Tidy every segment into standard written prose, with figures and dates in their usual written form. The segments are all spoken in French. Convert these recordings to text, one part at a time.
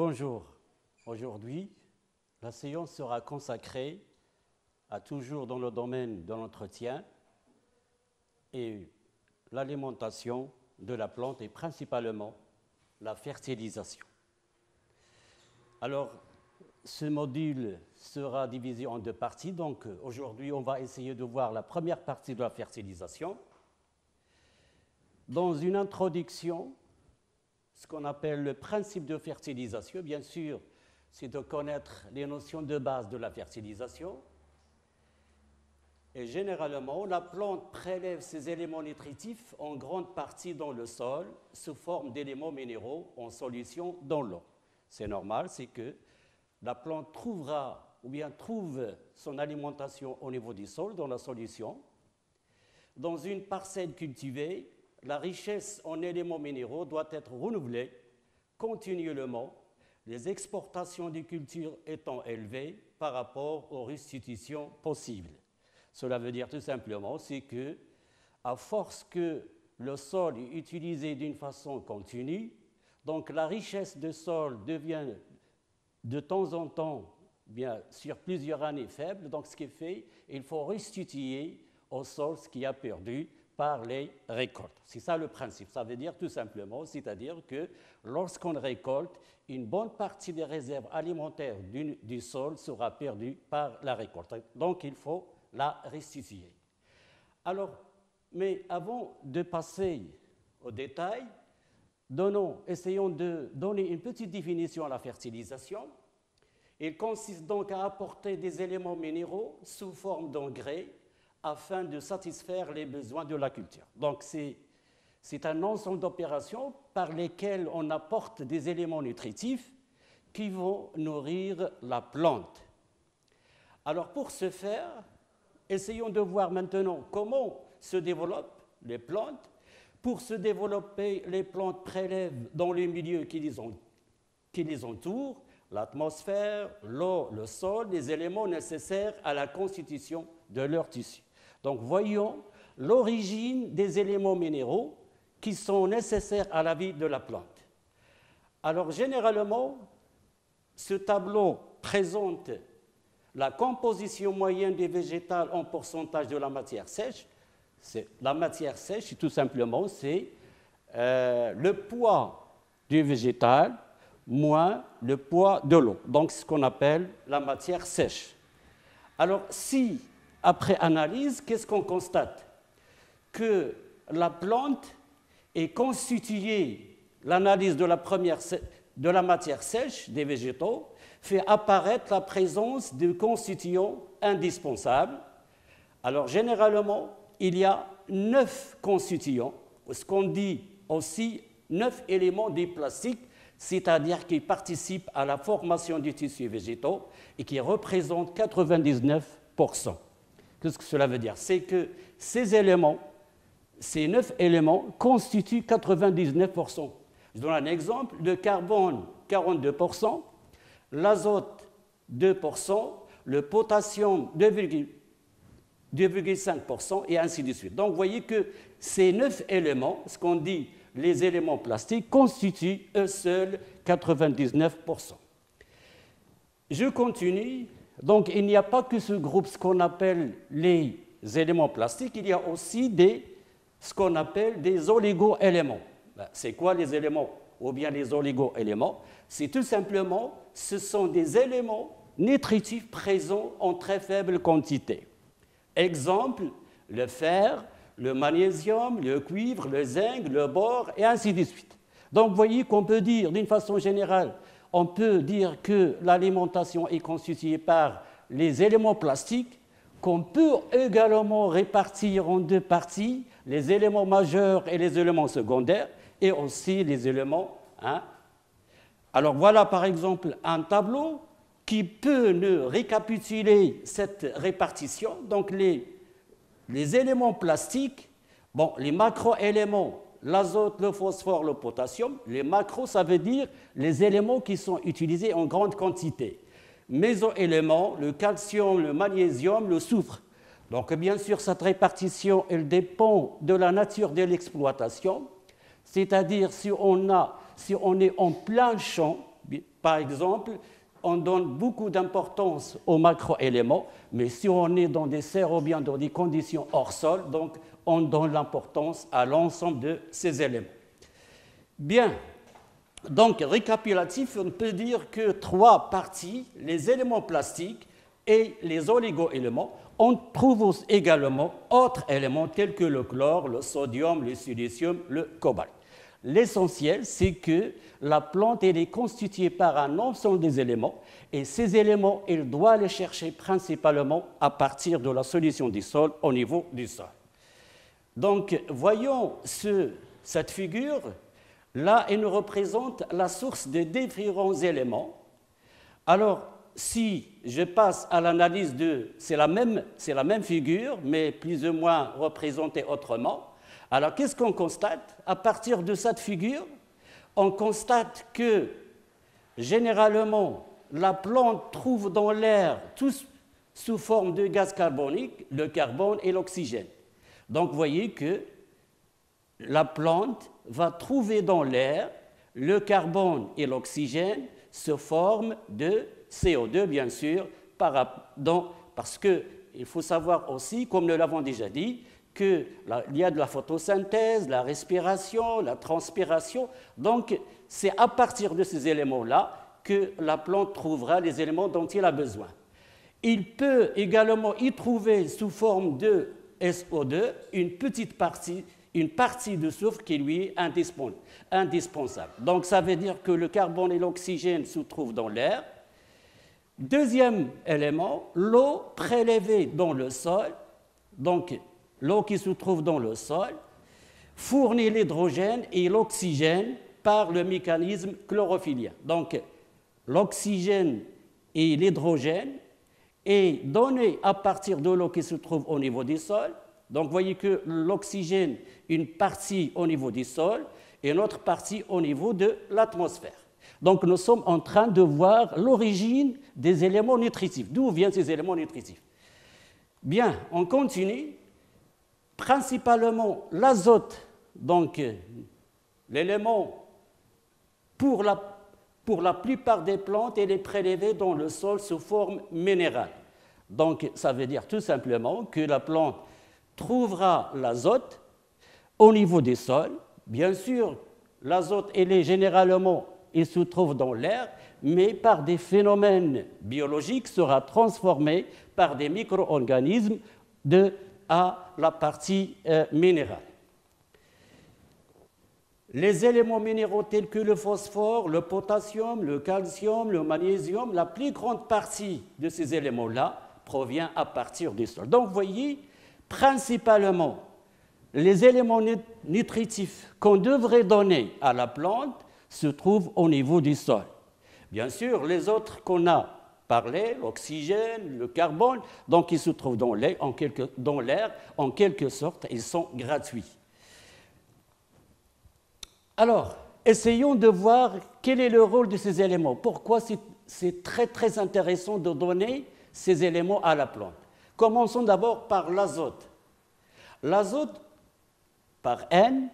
Bonjour. Aujourd'hui, la séance sera consacrée à toujours dans le domaine de l'entretien et l'alimentation de la plante et principalement la fertilisation. Alors, ce module sera divisé en deux parties. Donc, aujourd'hui, on va essayer de voir la première partie de la fertilisation. Dans une introduction, ce qu'on appelle le principe de fertilisation, bien sûr, c'est de connaître les notions de base de la fertilisation. Et généralement, la plante prélève ses éléments nutritifs en grande partie dans le sol, sous forme d'éléments minéraux en solution dans l'eau. C'est normal, c'est que la plante trouvera ou bien trouve son alimentation au niveau du sol, dans la solution. Dans une parcelle cultivée, la richesse en éléments minéraux doit être renouvelée continuellement, les exportations des cultures étant élevées par rapport aux restitutions possibles. Cela veut dire tout simplement, c'est que, à force que le sol est utilisé d'une façon continue, donc la richesse du sol devient de temps en temps, bien sur plusieurs années, faible. Donc ce qui est fait, il faut restituer au sol ce qui a perdu par les récoltes. C'est ça le principe. Ça veut dire tout simplement, c'est-à-dire que lorsqu'on récolte, une bonne partie des réserves alimentaires du sol sera perdue par la récolte. Donc il faut la restituer. Alors, mais avant de passer au détail, essayons de donner une petite définition à la fertilisation. Il consiste donc à apporter des éléments minéraux sous forme d'engrais afin de satisfaire les besoins de la culture. Donc, c'est un ensemble d'opérations par lesquelles on apporte des éléments nutritifs qui vont nourrir la plante. Alors, pour ce faire, essayons de voir maintenant comment se développent les plantes. Pour se développer, les plantes prélèvent dans les milieux qui les entourent, l'atmosphère, l'eau, le sol, les éléments nécessaires à la constitution de leur tissu. Donc, voyons l'origine des éléments minéraux qui sont nécessaires à la vie de la plante. Alors, généralement, ce tableau présente la composition moyenne des végétales en pourcentage de la matière sèche. La matière sèche, tout simplement, c'est le poids du végétal moins le poids de l'eau. Donc, ce qu'on appelle la matière sèche. Alors, si, après analyse, qu'est-ce qu'on constate? Que la plante est constituée, l'analyse de la matière sèche des végétaux fait apparaître la présence de constituants indispensables. Alors, généralement, il y a 9 constituants, ce qu'on dit aussi 9 éléments des plastiques, c'est-à-dire qui participent à la formation des tissus végétaux et qui représentent 99%. Qu'est-ce que cela veut dire? C'est que ces 9 éléments constituent 99%. Je donne un exemple, le carbone, 42%, l'azote, 2%, le potassium, 2,5% et ainsi de suite. Donc, vous voyez que ces 9 éléments, ce qu'on dit les éléments plastiques, constituent eux seuls 99%. Je continue. Donc, il n'y a pas que ce groupe, ce qu'on appelle les éléments plastiques, il y a aussi ce qu'on appelle des oligo-éléments. C'est quoi les éléments ou bien les oligo-éléments? C'est tout simplement, ce sont des éléments nutritifs présents en très faible quantité. Exemple, le fer, le magnésium, le cuivre, le zinc, le bore, et ainsi de suite. Donc, vous voyez qu'on peut dire, d'une façon générale, on peut dire que l'alimentation est constituée par les éléments plastiques, qu'on peut également répartir en deux parties, les éléments majeurs et les éléments secondaires, et aussi les éléments. Alors, voilà par exemple un tableau qui peut nous récapituler cette répartition. Donc, les éléments plastiques, les macro-éléments, l'azote, le phosphore, le potassium, les macros, ça veut dire les éléments qui sont utilisés en grande quantité. Méso-éléments, le calcium, le magnésium, le soufre. Donc, bien sûr, cette répartition, elle dépend de la nature de l'exploitation, c'est-à-dire si on est en plein champ, par exemple, on donne beaucoup d'importance aux macroéléments, mais si on est dans des serres ou bien dans des conditions hors sol, donc on donne l'importance à l'ensemble de ces éléments. Bien, donc récapitulatif, on peut dire que trois parties, les éléments plastiques et les oligo-éléments, on trouve également autres éléments tels que le chlore, le sodium, le silicium, le cobalt. L'essentiel, c'est que la plante elle est constituée par un ensemble des éléments et ces éléments, elle doit les chercher principalement à partir de la solution du sol au niveau du sol. Donc, voyons cette figure. Là, elle nous représente la source des différents éléments. Alors, si je passe à l'analyse c'est la même figure, mais plus ou moins représentée autrement. Alors, qu'est-ce qu'on constate? À partir de cette figure, on constate que, généralement, la plante trouve dans l'air, tous sous forme de gaz carbonique, le carbone et l'oxygène. Donc, vous voyez que la plante va trouver dans l'air le carbone et l'oxygène sous forme de CO2, bien sûr, parce qu'il faut savoir aussi, comme nous l'avons déjà dit, qu'il y a de la photosynthèse, la respiration, la transpiration. Donc, c'est à partir de ces éléments-là que la plante trouvera les éléments dont il a besoin. Il peut également y trouver sous forme de SO2 une partie de soufre qui lui est indispensable. Donc, ça veut dire que le carbone et l'oxygène se trouvent dans l'air. Deuxième élément, l'eau prélevée dans le sol, donc l'eau qui se trouve dans le sol, fournit l'hydrogène et l'oxygène par le mécanisme chlorophyllien. Donc, l'oxygène et l'hydrogène est donné à partir de l'eau qui se trouve au niveau du sol. Donc, vous voyez que l'oxygène, une partie au niveau du sol et une autre partie au niveau de l'atmosphère. Donc, nous sommes en train de voir l'origine des éléments nutritifs. D'où viennent ces éléments nutritifs? Bien, on continue. Principalement l'azote, donc l'élément pour la plupart des plantes, elle est prélevée dans le sol sous forme minérale. Donc, ça veut dire tout simplement que la plante trouvera l'azote au niveau des sols. Bien sûr, l'azote, il se trouve dans l'air, mais par des phénomènes biologiques sera transformé par des micro-organismes à la partie minérale. Les éléments minéraux tels que le phosphore, le potassium, le calcium, le magnésium, la plus grande partie de ces éléments-là provient à partir du sol. Donc, vous voyez, principalement, les éléments nutritifs qu'on devrait donner à la plante se trouvent au niveau du sol. Bien sûr, les autres qu'on a parlé, l'oxygène, le carbone, donc ils se trouvent dans l'air, en quelque sorte, ils sont gratuits. Alors, essayons de voir quel est le rôle de ces éléments. Pourquoi c'est très, très intéressant de donner ces éléments à la plante. Commençons d'abord par l'azote. L'azote, par N,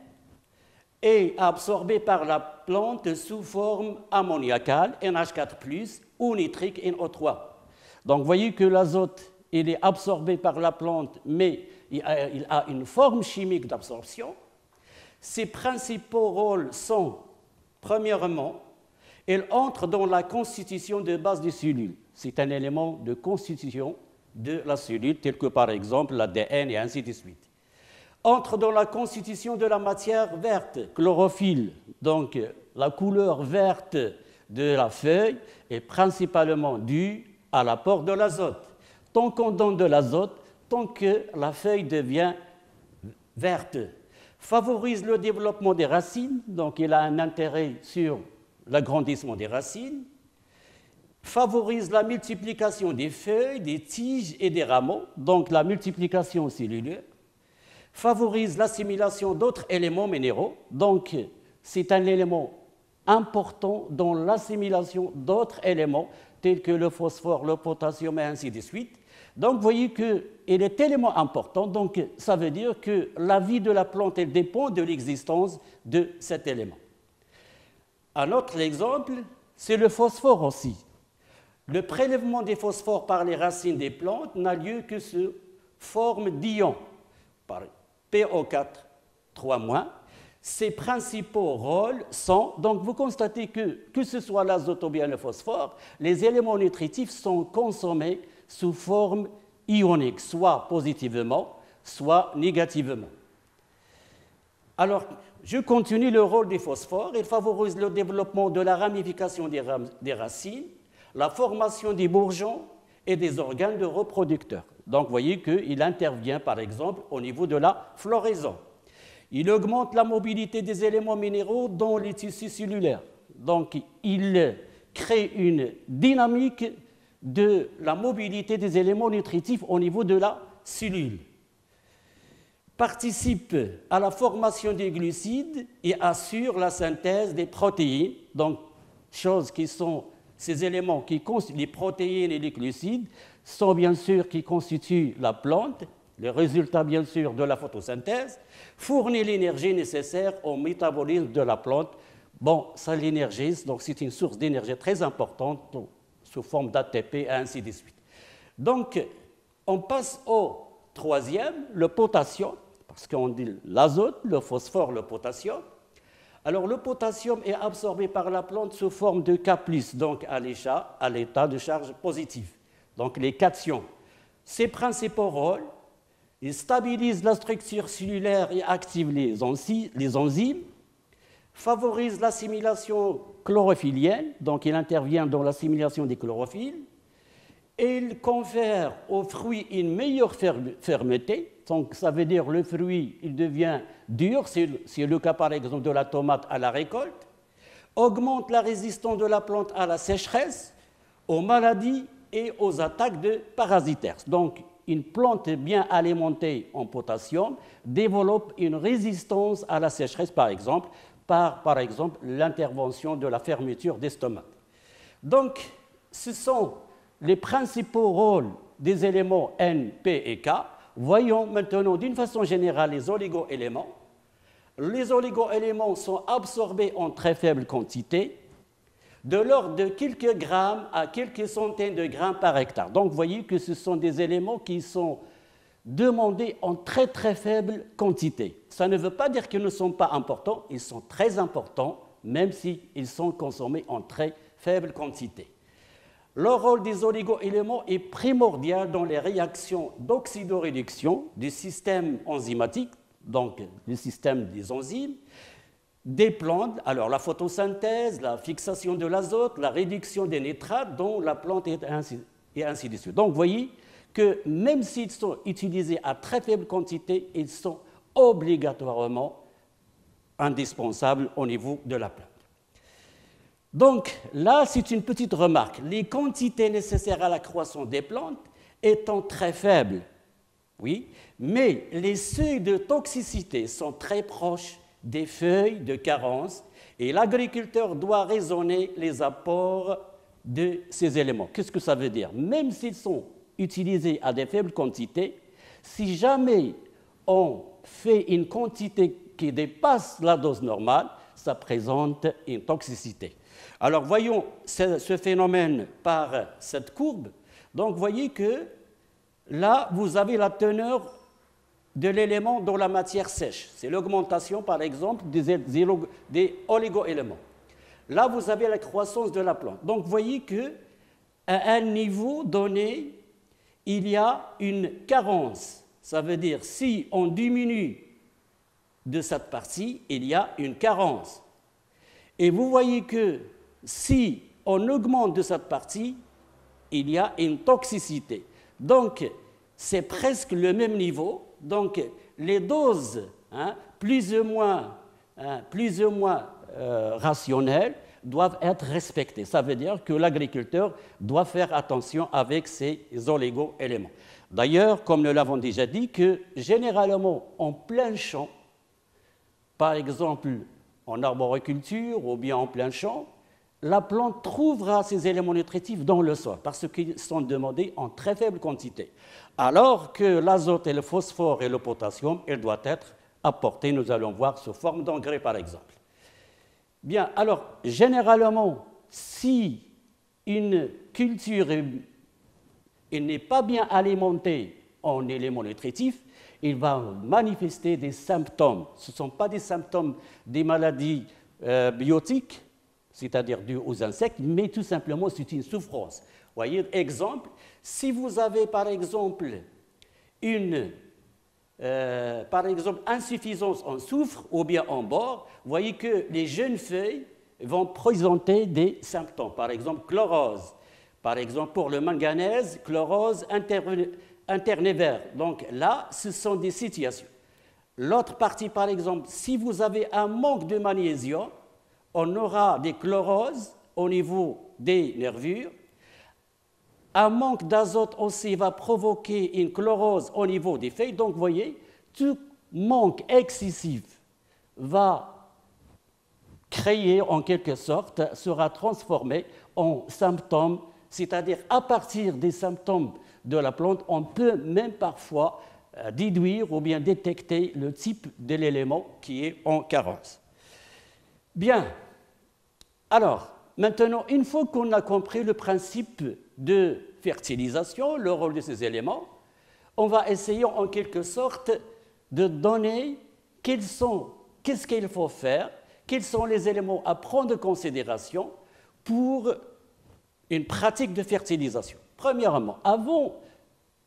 est absorbé par la plante sous forme ammoniacale, NH4+, ou nitrique, NO3. Donc, vous voyez que l'azote, il est absorbé par la plante, mais il a une forme chimique d'absorption. Ses principaux rôles sont, premièrement, il entre dans la constitution de base des cellules. C'est un élément de constitution de la cellule, tel que par exemple l'ADN et ainsi de suite. Entre dans la constitution de la matière verte, chlorophylle, donc la couleur verte de la feuille est principalement due à l'apport de l'azote. Tant qu'on donne de l'azote, tant que la feuille devient verte. Favorise le développement des racines, donc il a un intérêt sur l'agrandissement des racines. Favorise la multiplication des feuilles, des tiges et des rameaux, donc la multiplication cellulaire. Favorise l'assimilation d'autres éléments minéraux, donc c'est un élément important dans l'assimilation d'autres éléments tels que le phosphore, le potassium et ainsi de suite. Donc vous voyez qu'il est tellement important, donc ça veut dire que la vie de la plante elle dépend de l'existence de cet élément. Un autre exemple, c'est le phosphore aussi. Le prélèvement des phosphores par les racines des plantes n'a lieu que sous forme d'ions, par PO4, 3-. Ses principaux rôles sont, donc vous constatez que ce soit l'azote ou bien le phosphore, les éléments nutritifs sont consommés sous forme ionique, soit positivement, soit négativement. Alors, je continue le rôle des phosphores. Il favorise le développement de la ramification des racines, la formation des bourgeons et des organes de reproducteurs. Donc, vous voyez qu'il intervient, par exemple, au niveau de la floraison. Il augmente la mobilité des éléments minéraux dans les tissus cellulaires. Donc, il crée une dynamique de la mobilité des éléments nutritifs au niveau de la cellule. Participe à la formation des glucides et assure la synthèse des protéines. Donc, ces éléments qui constituent les protéines et les glucides sont bien sûr qui constituent la plante, le résultat bien sûr de la photosynthèse, fournit l'énergie nécessaire au métabolisme de la plante. Bon, ça l'énergise, donc c'est une source d'énergie très importante sous forme d'ATP et ainsi de suite. Donc, on passe au troisième, le potassium, parce qu'on dit l'azote, le phosphore, le potassium. Alors, le potassium est absorbé par la plante sous forme de K+, donc à l'état de charge positive, donc les cations. Ses principaux rôles, il stabilise la structure cellulaire et active les enzymes, favorise l'assimilation chlorophyllienne, donc il intervient dans l'assimilation des chlorophylles, et il confère aux fruits une meilleure fermeté, donc ça veut dire le fruit il devient dur, c'est le cas par exemple de la tomate à la récolte, augmente la résistance de la plante à la sécheresse, aux maladies et aux attaques de parasitaires. Donc, une plante bien alimentée en potassium développe une résistance à la sécheresse, par exemple l'intervention de la fermeture des stomates. Donc, ce sont les principaux rôles des éléments N, P et K. Voyons maintenant d'une façon générale les oligo-éléments. Les oligo-éléments sont absorbés en très faible quantité, de l'ordre de quelques grammes à quelques centaines de grammes par hectare. Donc, vous voyez que ce sont des éléments qui sont demandés en très très faible quantité. Ça ne veut pas dire qu'ils ne sont pas importants, ils sont très importants, même s'ils sont consommés en très faible quantité. Le rôle des oligo-éléments est primordial dans les réactions d'oxydoréduction du système enzymatique, donc le système des enzymes, des plantes, alors la photosynthèse, la fixation de l'azote, la réduction des nitrates dont la plante et ainsi de suite. Donc, vous voyez que même s'ils sont utilisés à très faible quantité, ils sont obligatoirement indispensables au niveau de la plante. Donc, là, c'est une petite remarque. Les quantités nécessaires à la croissance des plantes étant très faibles, oui, mais les seuils de toxicité sont très proches des feuilles de carence et l'agriculteur doit raisonner les apports de ces éléments. Qu'est-ce que ça veut dire? Même s'ils sont utilisés à des faibles quantités, si jamais on fait une quantité qui dépasse la dose normale, ça présente une toxicité. Alors voyons ce phénomène par cette courbe. Donc vous voyez que là, vous avez la teneur de l'élément dans la matière sèche. C'est l'augmentation, par exemple, des oligo-éléments. Là, vous avez la croissance de la plante. Donc, vous voyez qu'à un niveau donné, il y a une carence. Ça veut dire, si on diminue de cette partie, il y a une carence. Et vous voyez que si on augmente de cette partie, il y a une toxicité. Donc, c'est presque le même niveau. Donc, les doses plus ou moins rationnelles doivent être respectées. Ça veut dire que l'agriculteur doit faire attention avec ces oligo-éléments. D'ailleurs, comme nous l'avons déjà dit, que généralement en plein champ, par exemple en arboriculture ou bien en plein champ, la plante trouvera ces éléments nutritifs dans le sol parce qu'ils sont demandés en très faible quantité. Alors que l'azote et le phosphore et le potassium, ils doivent être apportés, nous allons voir, sous forme d'engrais par exemple. Bien, alors, généralement, si une culture n'est pas bien alimentée en éléments nutritifs, il va manifester des symptômes. Ce ne sont pas des symptômes des maladies biotiques, c'est-à-dire dues aux insectes, mais tout simplement c'est une souffrance. Vous voyez, exemple, si vous avez par exemple insuffisance en soufre ou bien en bore, vous voyez que les jeunes feuilles vont présenter des symptômes. Par exemple, chlorose. Par exemple, pour le manganèse, chlorose internévère. Donc là, ce sont des situations. L'autre partie, par exemple, si vous avez un manque de magnésium, on aura des chloroses au niveau des nervures. Un manque d'azote aussi va provoquer une chlorose au niveau des feuilles. Donc, vous voyez, tout manque excessif va créer en quelque sorte, sera transformé en symptômes, c'est-à-dire à partir des symptômes de la plante, on peut même parfois déduire ou bien détecter le type de l'élément qui est en carence. Bien, alors, maintenant, une fois qu'on a compris le principe de fertilisation, le rôle de ces éléments, on va essayer en quelque sorte de donner qu'est-ce qu'il faut faire, quels sont les éléments à prendre en considération pour une pratique de fertilisation. Premièrement, avant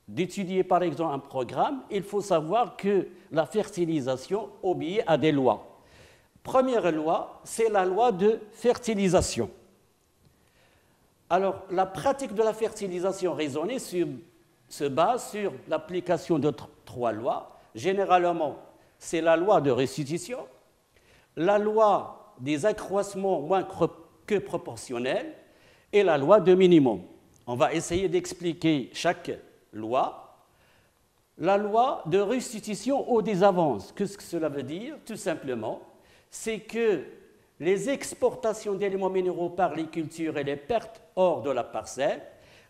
d'étudier par exemple un programme, il faut savoir que la fertilisation obéit à des lois. Première loi, c'est la loi de fertilisation. Alors, la pratique de la fertilisation raisonnée se base sur l'application de trois lois. Généralement, c'est la loi de restitution, la loi des accroissements moins que proportionnels et la loi de minimum. On va essayer d'expliquer chaque loi. La loi de restitution ou des avances, qu'est-ce que cela veut dire? Tout simplement, c'est que les exportations d'éléments minéraux par les cultures et les pertes hors de la parcelle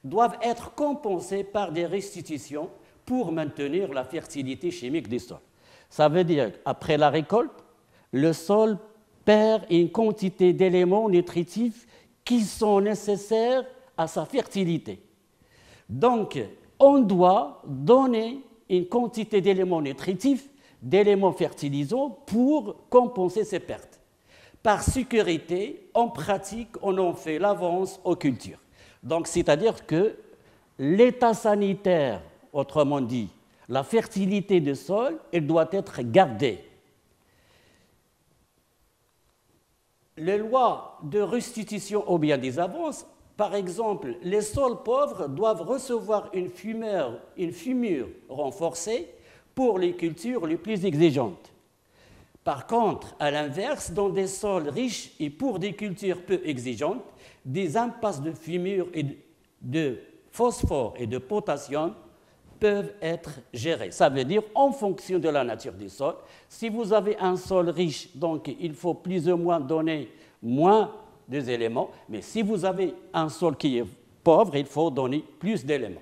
doivent être compensées par des restitutions pour maintenir la fertilité chimique des sols. Ça veut dire qu'après la récolte, le sol perd une quantité d'éléments nutritifs qui sont nécessaires à sa fertilité. Donc, on doit donner une quantité d'éléments nutritifs, d'éléments fertilisants pour compenser ces pertes. Par sécurité, en pratique, on en fait l'avance aux cultures. Donc, c'est-à-dire que l'état sanitaire, autrement dit, la fertilité du sol, elle doit être gardée. Les lois de restitution ou bien des avances, par exemple, les sols pauvres doivent recevoir une fumure renforcée pour les cultures les plus exigeantes. Par contre, à l'inverse, dans des sols riches et pour des cultures peu exigeantes, des impasses de fumure et de phosphore et de potassium peuvent être gérées. Ça veut dire en fonction de la nature du sol. Si vous avez un sol riche, donc il faut plus ou moins donner moins des éléments, mais si vous avez un sol qui est pauvre, il faut donner plus d'éléments.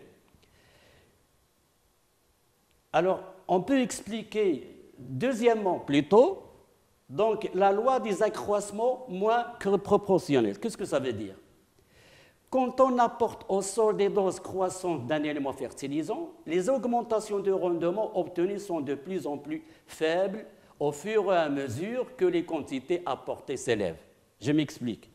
Alors, on peut expliquer deuxièmement plutôt, donc la loi des accroissements moins que proportionnels. Qu'est-ce que ça veut dire? Quand on apporte au sol des doses croissantes d'un élément fertilisant, les augmentations de rendement obtenues sont de plus en plus faibles au fur et à mesure que les quantités apportées s'élèvent. Je m'explique.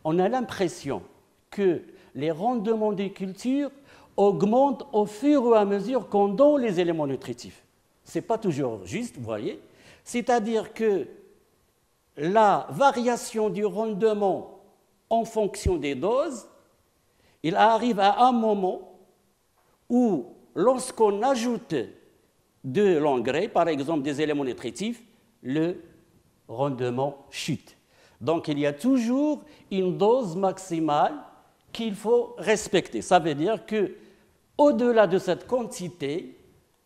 On a l'impression que les rendements des cultures augmentent au fur et à mesure qu'on donne les éléments nutritifs. Ce n'est pas toujours juste, vous voyez. C'est-à-dire que la variation du rendement en fonction des doses, il arrive à un moment où, lorsqu'on ajoute de l'engrais, par exemple des éléments nutritifs, le rendement chute. Donc, il y a toujours une dose maximale qu'il faut respecter. Ça veut dire qu'au-delà de cette quantité,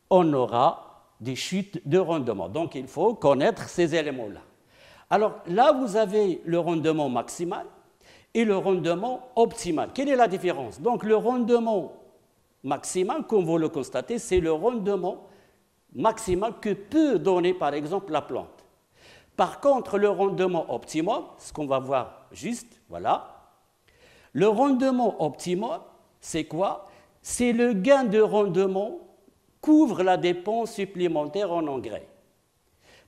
on aura des chutes de rendement. Donc, il faut connaître ces éléments-là. Alors, là, vous avez le rendement maximal et le rendement optimal. Quelle est la différence? Donc, le rendement maximal, comme vous le constatez, c'est le rendement maximal que peut donner, par exemple, la plante. Par contre, le rendement optimum, ce qu'on va voir juste, voilà, Le rendement optimum, c'est quoi? C'est le gain de rendement couvre la dépense supplémentaire en engrais.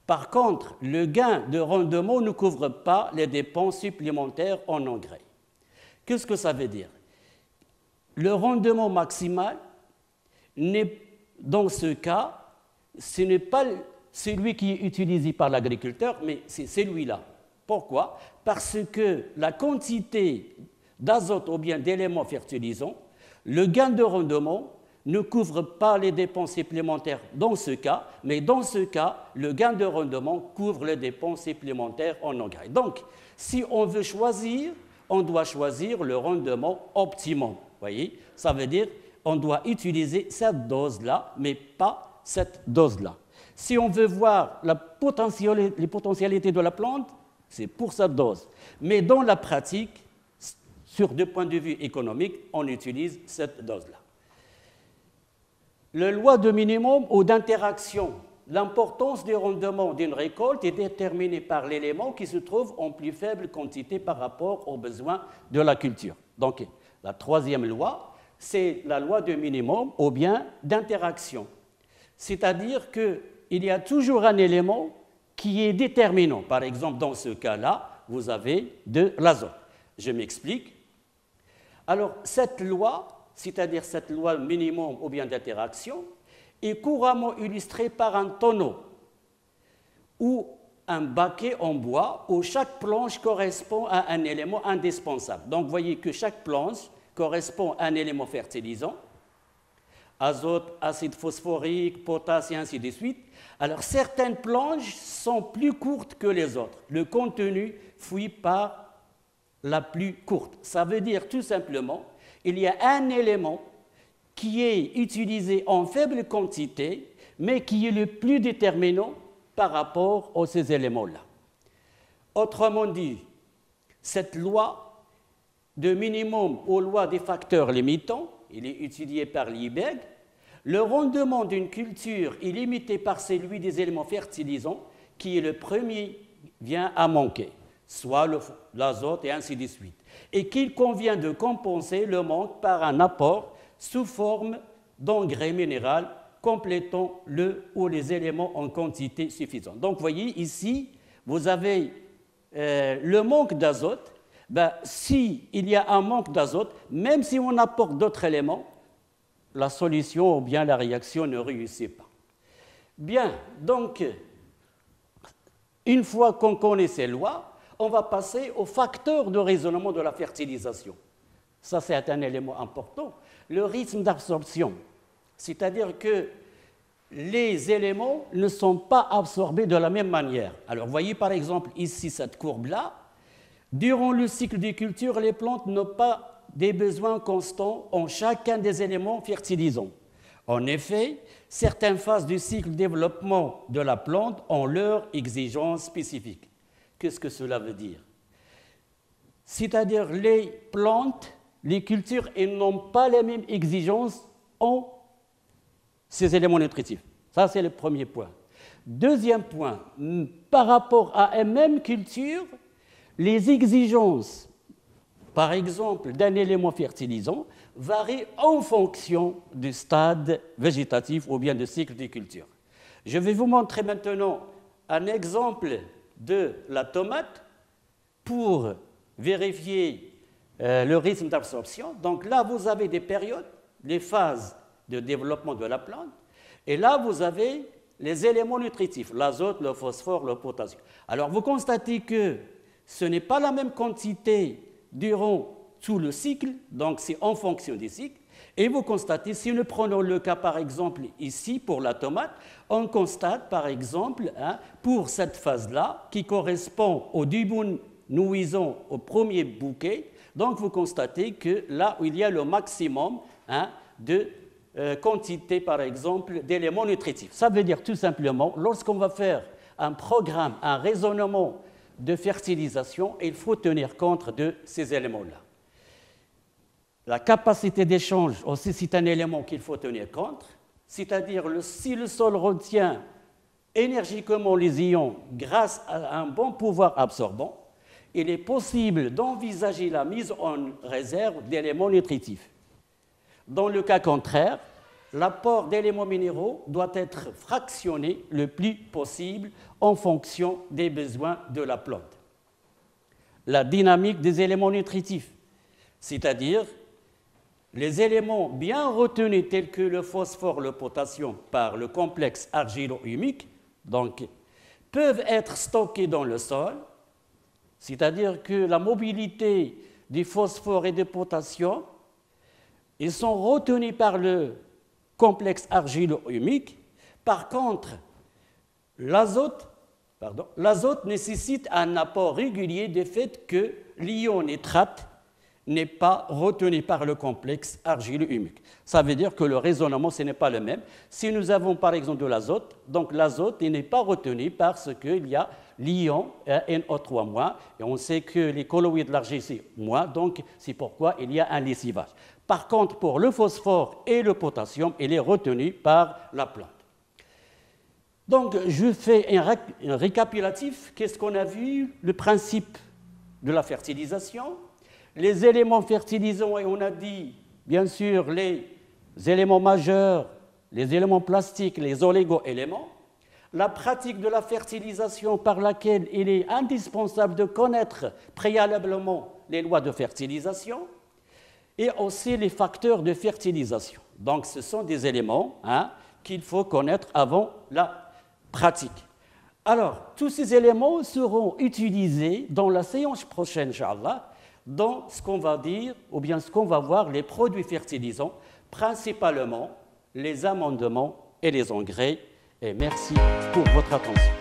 Par contre, le gain de rendement ne couvre pas les dépenses supplémentaires en engrais. Qu'est-ce que ça veut dire? Le rendement maximal, dans ce cas, ce n'est pas celui qui est utilisé par l'agriculteur, mais c'est celui-là. Pourquoi? Parce que la quantité d'azote ou bien d'éléments fertilisants, le gain de rendement ne couvre pas les dépenses supplémentaires dans ce cas, mais dans ce cas, le gain de rendement couvre les dépenses supplémentaires en engrais. Donc, si on veut choisir, on doit choisir le rendement optimum. Voyez, ça veut dire qu'on doit utiliser cette dose-là, mais pas cette dose-là. Si on veut voir les potentialités de la plante, c'est pour cette dose. Mais dans la pratique, sur deux points de vue économiques, on utilise cette dose-là. La loi de minimum ou d'interaction. L'importance du rendement d'une récolte est déterminée par l'élément qui se trouve en plus faible quantité par rapport aux besoins de la culture. Donc, la troisième loi, c'est la loi de minimum ou bien d'interaction. C'est-à-dire qu'il y a toujours un élément qui est déterminant. Par exemple, dans ce cas-là, vous avez de l'azote. Je m'explique. Alors, cette loi, c'est-à-dire cette loi minimum ou bien d'interaction, est couramment illustrée par un tonneau ou un baquet en bois où chaque planche correspond à un élément indispensable. Donc, vous voyez que chaque planche correspond à un élément fertilisant, azote, acide phosphorique, potasse et ainsi de suite. Alors, certaines planches sont plus courtes que les autres. Le contenu fuit par la plus courte. Ça veut dire tout simplement qu'il y a un élément qui est utilisé en faible quantité, mais qui est le plus déterminant par rapport à ces éléments-là. Autrement dit, cette loi de minimum aux lois des facteurs limitants, il est étudié par Liebig, le rendement d'une culture est limité par celui des éléments fertilisants qui est le premier vient à manquer, soit l'azote et ainsi de suite, et qu'il convient de compenser le manque par un apport sous forme d'engrais minéral complétant le ou les éléments en quantité suffisante. Donc, vous voyez, ici, vous avez le manque d'azote. S'il y a un manque d'azote, même si on apporte d'autres éléments, la solution ou bien la réaction ne réussit pas. Bien, donc, une fois qu'on connaît ces lois, on va passer aux facteurs de raisonnement de la fertilisation. Ça, c'est un élément important. Le rythme d'absorption, c'est-à-dire que les éléments ne sont pas absorbés de la même manière. Alors, vous voyez par exemple ici cette courbe-là. Durant le cycle de culture, les plantes n'ont pas des besoins constants en chacun des éléments fertilisants. En effet, certaines phases du cycle de développement de la plante ont leurs exigences spécifiques. Qu'est-ce que cela veut dire? C'est-à-dire les plantes, les cultures, elles n'ont pas les mêmes exigences en ces éléments nutritifs. Ça, c'est le premier point. Deuxième point, par rapport à une même culture, les exigences, par exemple, d'un élément fertilisant, varient en fonction du stade végétatif ou bien du cycle de culture. Je vais vous montrer maintenant un exemple de la tomate pour vérifier le rythme d'absorption. Donc là, vous avez des périodes, les phases de développement de la plante, et là, vous avez les éléments nutritifs, l'azote, le phosphore, le potassium. Alors, vous constatez que ce n'est pas la même quantité durant tout le cycle, donc c'est en fonction du cycle. Et vous constatez, si nous prenons le cas par exemple ici pour la tomate, on constate par exemple pour cette phase-là qui correspond au début nouisant au premier bouquet, donc vous constatez que là où il y a le maximum de quantité par exemple d'éléments nutritifs. Ça veut dire tout simplement, lorsqu'on va faire un programme, un raisonnement de fertilisation, il faut tenir compte de ces éléments-là. La capacité d'échange aussi, c'est un élément qu'il faut tenir compte, c'est-à-dire si le sol retient énergiquement les ions grâce à un bon pouvoir absorbant, il est possible d'envisager la mise en réserve d'éléments nutritifs. Dans le cas contraire, l'apport d'éléments minéraux doit être fractionné le plus possible en fonction des besoins de la plante. La dynamique des éléments nutritifs, c'est-à-dire les éléments bien retenus tels que le phosphore, le potassium par le complexe argilo-humique, donc, peuvent être stockés dans le sol, c'est-à-dire que la mobilité du phosphore et du potassium, ils sont retenus par le complexe argilo-humique. Par contre, l'azote nécessite un apport régulier du fait que l'ion nitrate n'est pas retenu par le complexe argilo-humique. Ça veut dire que le raisonnement, ce n'est pas le même. Si nous avons par exemple de l'azote, donc l'azote n'est pas retenu parce qu'il y a l'ion NO3-, et on sait que les colloïdes de l'argile, c'est moins, donc c'est pourquoi il y a un lessivage. Par contre, pour le phosphore et le potassium, il est retenu par la plante. Donc, je fais un récapitulatif. Qu'est-ce qu'on a vu? Le principe de la fertilisation, les éléments fertilisants, et on a dit, bien sûr, les éléments majeurs, les éléments plastiques, les oligo-éléments, la pratique de la fertilisation par laquelle il est indispensable de connaître préalablement les lois de fertilisation, et aussi les facteurs de fertilisation. Donc, ce sont des éléments qu'il faut connaître avant la pratique. Alors, tous ces éléments seront utilisés dans la séance prochaine, Inch'Allah, dans ce qu'on va dire, ou bien ce qu'on va voir, les produits fertilisants, principalement les amendements et les engrais. Et merci pour votre attention.